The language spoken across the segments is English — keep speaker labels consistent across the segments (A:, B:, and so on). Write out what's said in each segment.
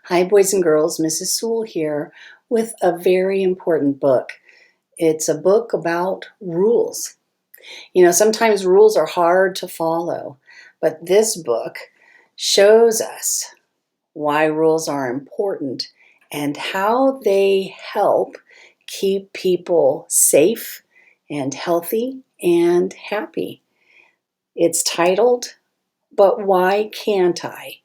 A: Hi, boys and girls. Mrs. Sewell here with a very important book. It's a book about rules. Sometimes rules are hard to follow, but this book shows us why rules are important and how they help keep people safe and healthy and happy. It's titled, But Why Can't I?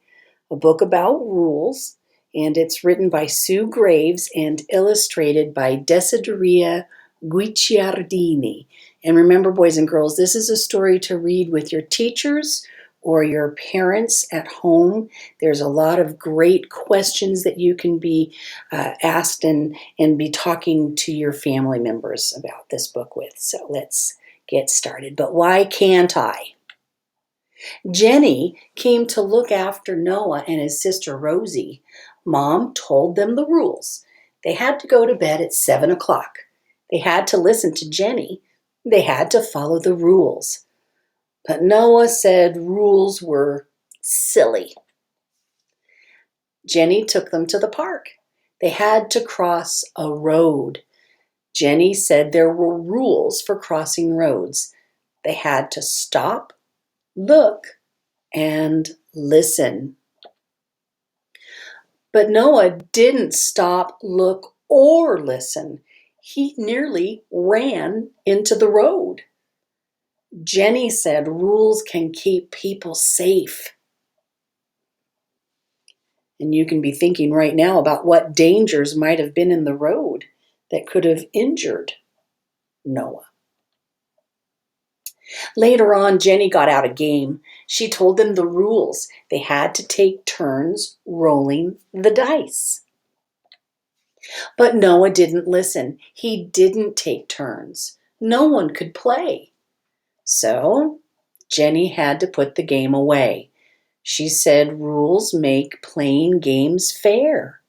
A: A book about rules, and it's written by Sue Graves and illustrated by Desideria Guicciardini. And remember, boys and girls, this is a story to read with your teachers or your parents at home. There's a lot of great questions that you can be asked and be talking to your family members about this book with. So let's get started. But why can't I? Jenny came to look after Noah and his sister Rosie. Mom told them the rules. They had to go to bed at 7 o'clock. They had to listen to Jenny. They had to follow the rules. But Noah said rules were silly. Jenny took them to the park. They had to cross a road. Jenny said there were rules for crossing roads. They had to stop, look, and listen. But Noah didn't stop, look, or listen. He nearly ran into the road. Jenny said rules can keep people safe. And you can be thinking right now about what dangers might have been in the road that could have injured Noah. Later on, Jenny got out a game. She told them the rules. They had to take turns rolling the dice. But Noah didn't listen. He didn't take turns. No one could play. So Jenny had to put the game away. She said rules make playing games fair.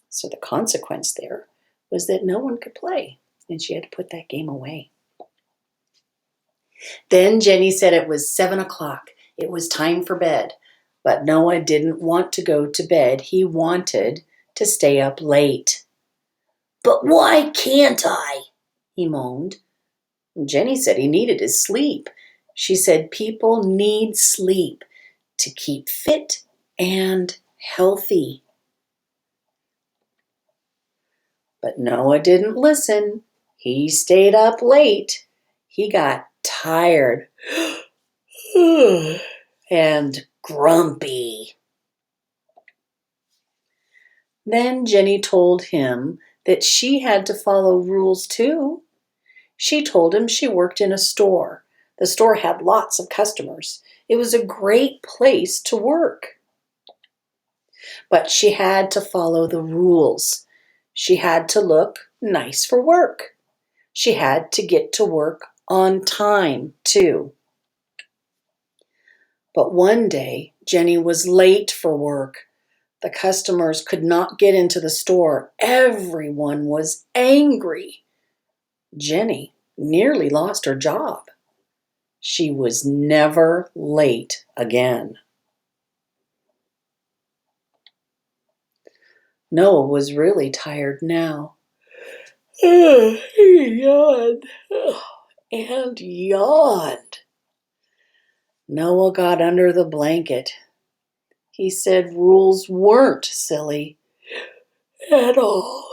A: So the consequence there was that no one could play, and she had to put that game away. Then Jenny said it was 7 o'clock. It was time for bed. But Noah didn't want to go to bed. He wanted to stay up late. But why can't I? He moaned. Jenny said he needed his sleep. She said people need sleep to keep fit and healthy. But Noah didn't listen. He stayed up late. He got tired and grumpy. Then Jenny told him that she had to follow rules too. She told him she worked in a store. The store had lots of customers. It was a great place to work. But she had to follow the rules. She had to look nice for work. She had to get to work on time, too. But one day, Jenny was late for work. The customers could not get into the store. Everyone was angry. Jenny nearly lost her job. She was never late again. Noah was really tired now. He yawned and yawned. Noah got under the blanket. He said rules weren't silly at all.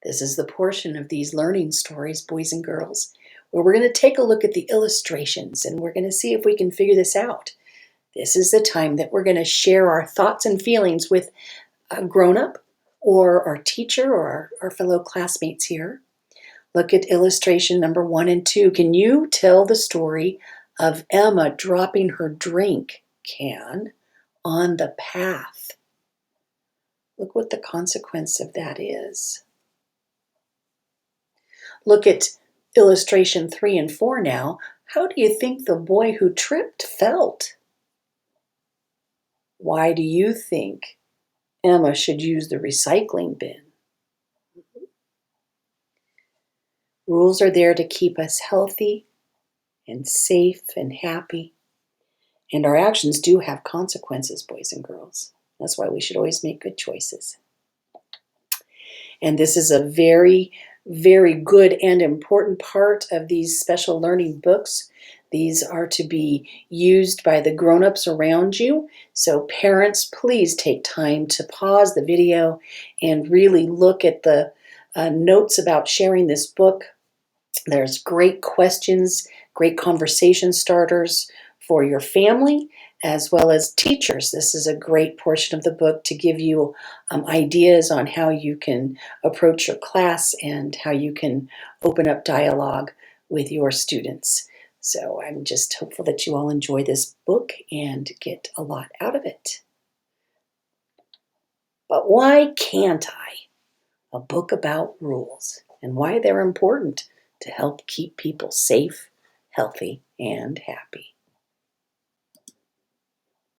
A: This is the portion of these learning stories, boys and girls, where we're going to take a look at the illustrations and we're going to see if we can figure this out. This is the time that we're going to share our thoughts and feelings with a grown-up or our teacher or our fellow classmates here. Look at illustration number 1 and 2. Can you tell the story of Emma dropping her drink can on the path? Look what the consequence of that is. Look at illustration 3 and 4 now. How do you think the boy who tripped felt? Why do you think Emma should use the recycling bin? Rules are there to keep us healthy and safe and happy. And our actions do have consequences, boys and girls. That's why we should always make good choices. And this is a very, very good and important part of these special learning books. These are to be used by the grown-ups around you. So parents, please take time to pause the video and really look at the notes about sharing this book. There's great questions, great conversation starters for your family as well as teachers. This is a great portion of the book to give you ideas on how you can approach your class and how you can open up dialogue with your students. So I'm just hopeful that you all enjoy this book and get a lot out of it. But why can't I? A book about rules and why they're important to help keep people safe, healthy, and happy.